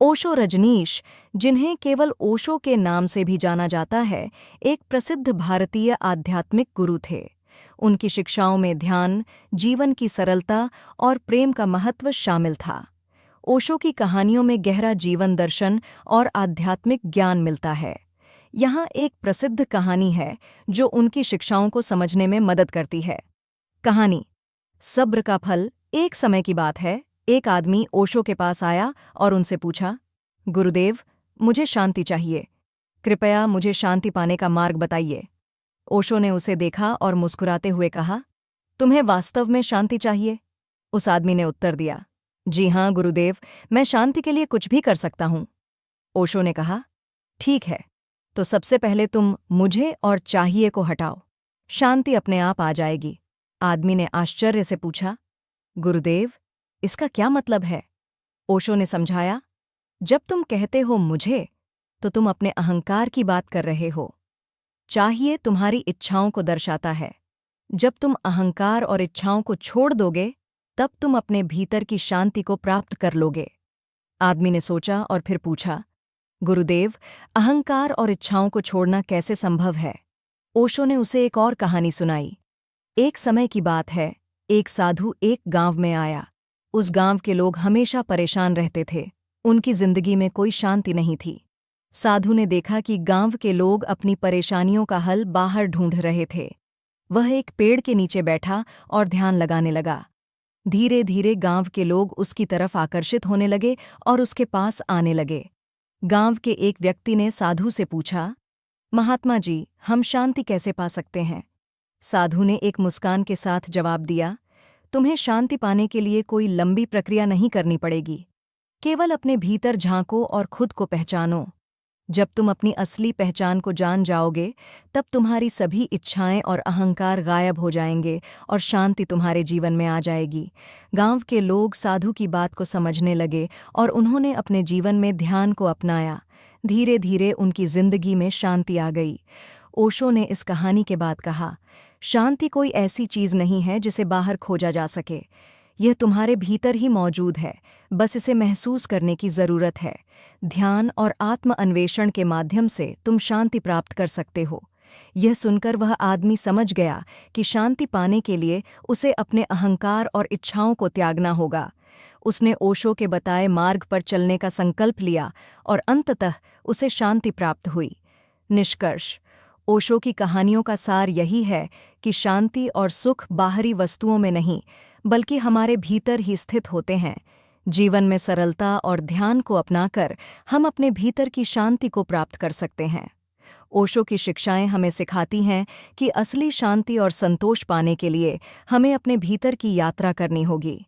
ओशो रजनीश, जिन्हें केवल ओशो के नाम से भी जाना जाता है, एक प्रसिद्ध भारतीय आध्यात्मिक गुरु थे। उनकी शिक्षाओं में ध्यान, जीवन की सरलता और प्रेम का महत्व शामिल था। ओशो की कहानियों में गहरा जीवन दर्शन और आध्यात्मिक ज्ञान मिलता है। यहाँ एक प्रसिद्ध कहानी है जो उनकी शिक्षाओं को समझने में मदद करती है। कहानी सब्र का फल। एक समय की बात है, एक आदमी ओशो के पास आया और उनसे पूछा, गुरुदेव, मुझे शांति चाहिए। कृपया मुझे शांति पाने का मार्ग बताइए। ओशो ने उसे देखा और मुस्कुराते हुए कहा, तुम्हें वास्तव में शांति चाहिए? उस आदमी ने उत्तर दिया, जी हाँ गुरुदेव, मैं शांति के लिए कुछ भी कर सकता हूँ। ओशो ने कहा, ठीक है, तो सबसे पहले तुम मुझे और चाहिए को हटाओ, शांति अपने आप आ जाएगी। आदमी ने आश्चर्य से पूछा, गुरुदेव, इसका क्या मतलब है? ओशो ने समझाया, जब तुम कहते हो मुझे, तो तुम अपने अहंकार की बात कर रहे हो। चाहिए तुम्हारी इच्छाओं को दर्शाता है। जब तुम अहंकार और इच्छाओं को छोड़ दोगे, तब तुम अपने भीतर की शांति को प्राप्त कर लोगे। आदमी ने सोचा और फिर पूछा, गुरुदेव, अहंकार और इच्छाओं को छोड़ना कैसे संभव है? ओशो ने उसे एक और कहानी सुनाई। एक समय की बात है, एक साधु एक गांव में आया। उस गांव के लोग हमेशा परेशान रहते थे। उनकी जिंदगी में कोई शांति नहीं थी। साधु ने देखा कि गांव के लोग अपनी परेशानियों का हल बाहर ढूंढ रहे थे। वह एक पेड़ के नीचे बैठा और ध्यान लगाने लगा। धीरे धीरे गांव के लोग उसकी तरफ आकर्षित होने लगे और उसके पास आने लगे। गांव के एक व्यक्ति ने साधु से पूछा, महात्मा जी, हम शांति कैसे पा सकते हैं? साधु ने एक मुस्कान के साथ जवाब दिया, तुम्हें शांति पाने के लिए कोई लंबी प्रक्रिया नहीं करनी पड़ेगी। केवल अपने भीतर झांको और खुद को पहचानो। जब तुम अपनी असली पहचान को जान जाओगे, तब तुम्हारी सभी इच्छाएं और अहंकार गायब हो जाएंगे और शांति तुम्हारे जीवन में आ जाएगी। गांव के लोग साधु की बात को समझने लगे और उन्होंने अपने जीवन में ध्यान को अपनाया। धीरे धीरे उनकी जिंदगी में शांति आ गई। ओशो ने इस कहानी के बाद कहा, शांति कोई ऐसी चीज नहीं है जिसे बाहर खोजा जा सके। यह तुम्हारे भीतर ही मौजूद है, बस इसे महसूस करने की जरूरत है। ध्यान और आत्म अन्वेषण के माध्यम से तुम शांति प्राप्त कर सकते हो। यह सुनकर वह आदमी समझ गया कि शांति पाने के लिए उसे अपने अहंकार और इच्छाओं को त्यागना होगा। उसने ओशो के बताए मार्ग पर चलने का संकल्प लिया और अंततः उसे शांति प्राप्त हुई। निष्कर्ष, ओशो की कहानियों का सार यही है कि शांति और सुख बाहरी वस्तुओं में नहीं, बल्कि हमारे भीतर ही स्थित होते हैं। जीवन में सरलता और ध्यान को अपनाकर हम अपने भीतर की शांति को प्राप्त कर सकते हैं। ओशो की शिक्षाएं हमें सिखाती हैं कि असली शांति और संतोष पाने के लिए हमें अपने भीतर की यात्रा करनी होगी।